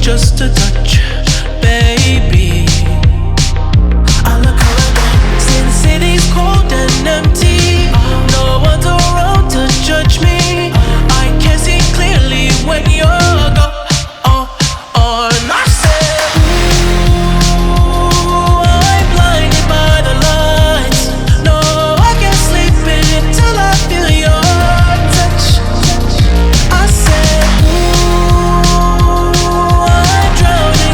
just a touch, baby. I look around, see the city's cold and empty. No one's around to judge me. I can see clearly when you're gone. I said, ooh, I'm blinded by the lights. No, I can't sleep until I feel your touch. I said, ooh, I'm drowning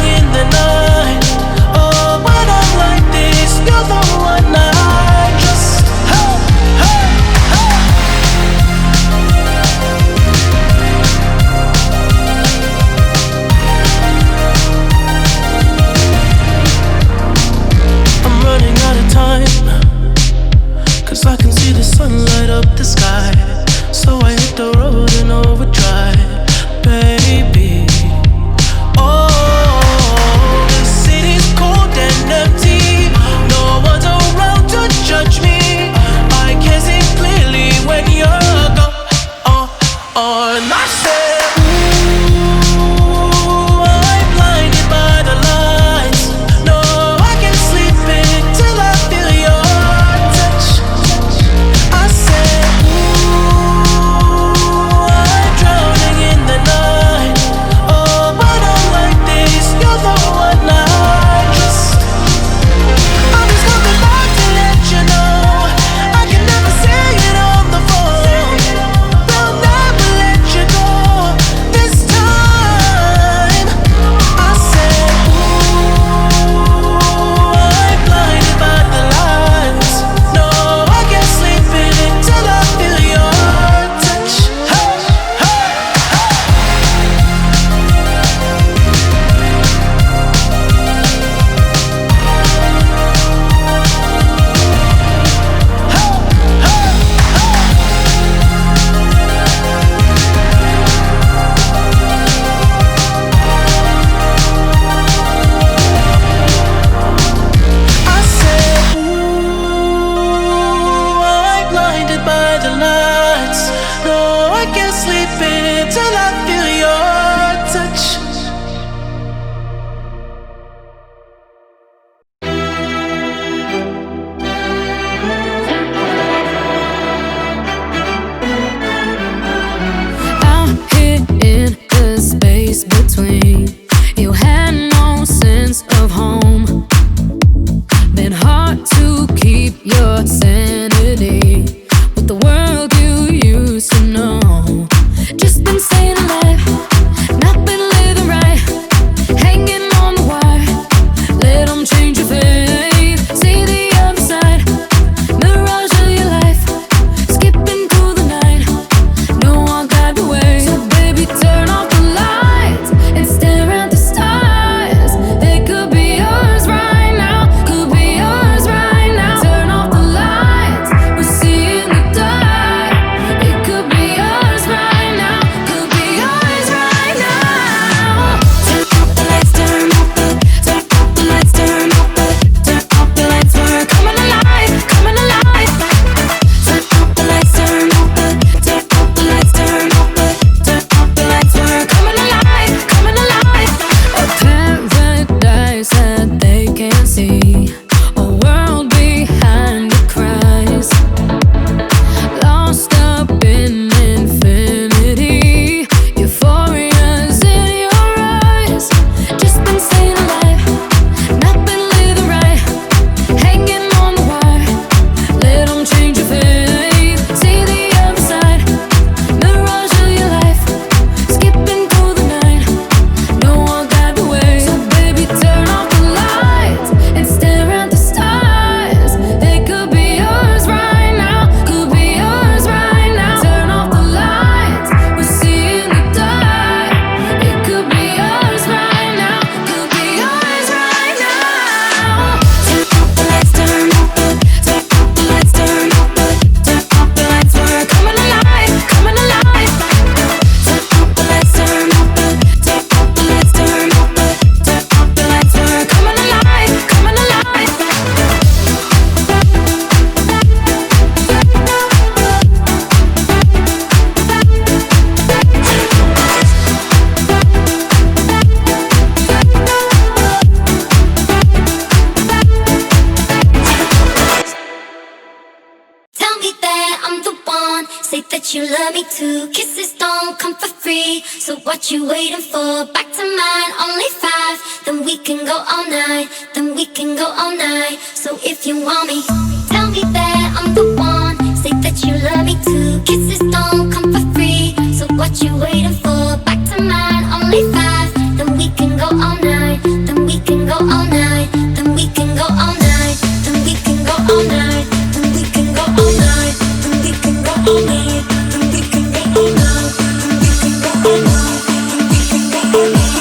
too. Kisses don't come for free, so what you waiting for? Back to mine, only 5. Then we can go all night, then we can go all night. So if you want me, tell me that I'm the one. Say that you love me too. Kisses don't come for free, so what you waiting for? Back to mine, only 5. Then we can go all night, then we can go all night, then we can go all night, then we can go all night, then we can go all night, then we can go all night, then we can go all night, then we can go all night, then we can go all night.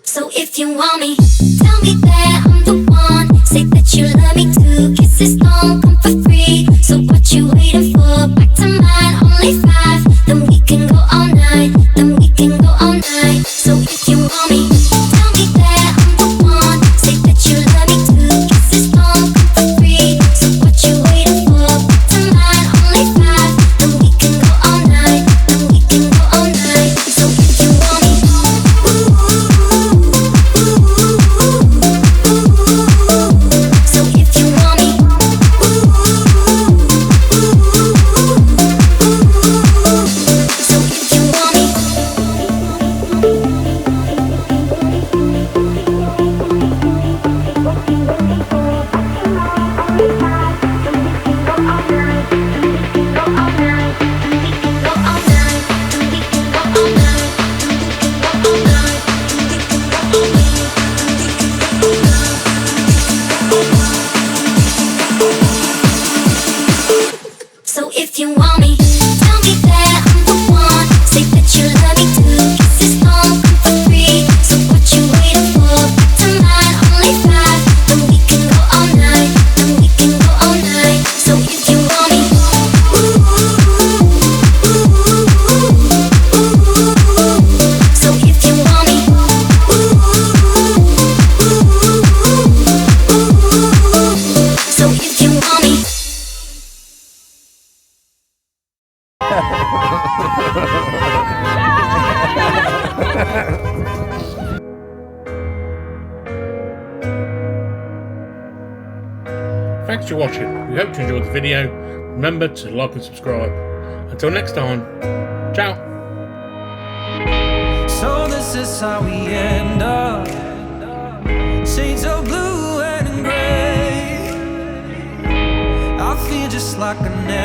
So if you want me, tell me that I'm the one. Say that you love me too. Kisses don't come for free, so what you waiting for? Back to mine, only 5. Then we can go all night, then we can go all night. So if you want me, tell me that I'm the one. Say that you love me too. Kisses don't come for free, so what you waiting for? Back to mine, only 5. Then we can go all night, then we can go all night. So if you want me, so if you want me, so if you want me. So if you want me, tell me that I'm the one. Say that you love me too. Kisses don't come for free, so what you waiting for? Back to mine, only 5. Then we can go all night, then we can go all night. So if you want me, so if you want me, so if you want me. Thanks for watching. We hope you enjoyed the video. Remember to like and subscribe. Until next time, ciao. So this is how we end up. Shades of blue and gray. I feel just like I never